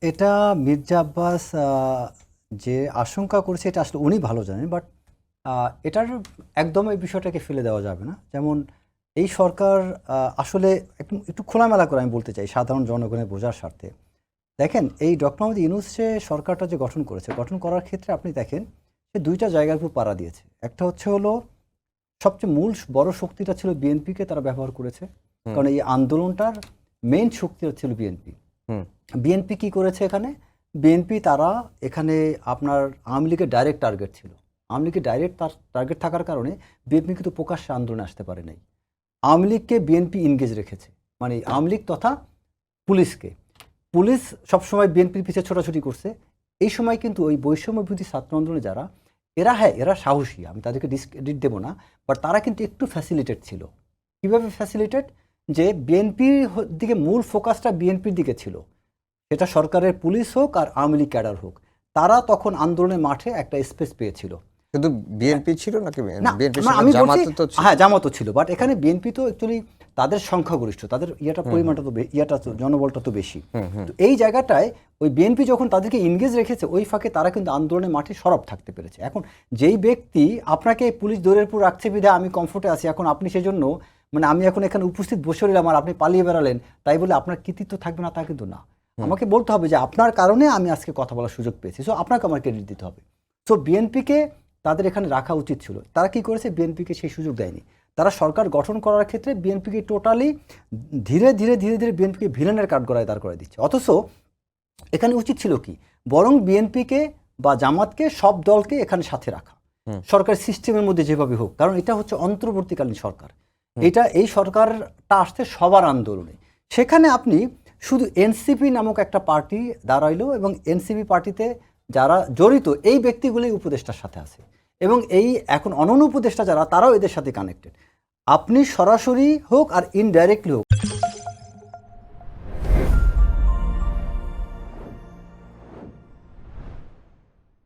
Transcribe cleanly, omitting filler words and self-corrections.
এটা মির্জা আব্বাস যে আশঙ্কা করেছে এটা আসলে উনি ভালো জানেন, বাট এটার একদম এই বিষয়টাকে ফেলে দেওয়া যাবে না। যেমন এই সরকার আসলে একটু একটু খোলামেলা করে আমি বলতে চাই সাধারণ জনগণের বোঝার স্বার্থে। দেখেন, এই ডক্টর মোহাম্মদ ইউনূস যে সরকারটা যে গঠন করেছে, গঠন করার ক্ষেত্রে আপনি দেখেন সে দুইটা জায়গার উপর পাড়া দিয়েছে। একটা হলো সবচেয়ে মূল বড় শক্তিটা ছিল বিএনপিকে তারা ব্যবহার করেছে, কারণ এই আন্দোলনটার মেইন শক্তিটা ছিল বিএনপি। বিএনপি কি করেছে এখানে? বিএনপি তারা এখানে আপনার আওয়ামী লীগের ডাইরেক্ট টার্গেট ছিল। আওয়ামী লীগের ডাইরেক্ট টার্গেট থাকার কারণে বিএনপি কিন্তু প্রকাশ্যে আন্দোলনে আসতে পারে নাই। আওয়ামী লীগকে বিএনপি ইনগেজ রেখেছে, মানে আওয়ামী লীগ তথা পুলিশকে। পুলিশ সবসময় বিএনপির পিছিয়ে ছোটাছুটি করছে। এই সময় কিন্তু ওই বৈষম্যবিরোধী ছাত্র আন্দোলনে যারা এরা সাহসী, আমি তাদেরকে ডিসক্রেডিট দেবো না, বাট তারা কিন্তু একটু ফ্যাসিলিটেড ছিল। কীভাবে ফ্যাসিলিটেড? যে বিএনপির দিকে মূল ফোকাসটা বিএনপির দিকে ছিল, সেটা সরকারের পুলিশ হোক আর আওয়ামী লীগ ক্যাডার হোক, তারা তখন আন্দোলনের মাঠে একটা স্পেস পেয়েছিল। শুধু বিএনপি ছিল নাকি? আমি বলছি হ্যাঁ, জামাতও ছিল, বাট এখানে বিএনপি তো অ্যাকচুয়ালি তাদের সংখ্যাগরিষ্ঠ, তাদের পরিমাণটা তো জনবলটা তো বেশি। তো এই জায়গাটায় ওই বিএনপি যখন তাদেরকে ইনগেজ রেখেছে, ওই ফাঁকে তারা কিন্তু আন্দোলনের মাঠে সরব থাকতে পেরেছে। এখন যেই ব্যক্তি আপনাকে পুলিশ দৌড়ের উপর রাখছে বিধায় আমি কমফোর্টে আছি, এখন আপনি সেজন্য মানে আমি এখন এখানে উপস্থিত বসে রইলাম আর আপনি পালিয়ে বেড়ালেন, তাই বলে আপনার কৃতিত্ব থাকবে না, তা কিন্তু না। আমাকে বলতে হবে যে আপনার কারণে আমি আজকে কথা বলার সুযোগ পেয়েছি, সো আপনাকে আমার ক্রেডিট দিতে হবে। সো বিএনপিকে তাদের এখানে রাখা উচিত ছিল। তারা কি করেছে? বিএনপিকে সেই সুযোগ দেয়নি। তারা সরকার গঠন করার ক্ষেত্রে বিএনপিকে টোটালি ধীরে ধীরে ধীরে ধীরে বিএনপিকে ভিলেনের কাঠগড়ায় দাঁড় করে দিচ্ছে। অথচ এখানে উচিত ছিল কি, বরং বিএনপিকে বা জামাতকে সব দলকে এখানে সাথে রাখা, সরকার সিস্টেমের মধ্যে যেভাবে হোক, কারণ এটা হচ্ছে অন্তর্বর্তীকালীন সরকার। এই সরকারটা আসছে সবার আন্দোলনে। সেখানে আপনি শুধু এনসিপি নামক একটা পার্টি দাঁড়াইলো এবং এনসিপি পার্টিতে যারা জড়িত এই ব্যক্তিগুলি উপদেষ্টার সাথে আছে, এবং এই এখন অনন্য উপদেষ্টা যারা, তারাও এদের সাথে কানেক্টেড। আপনি সরাসরি হোক আর ইনডাইরেক্টলি হোক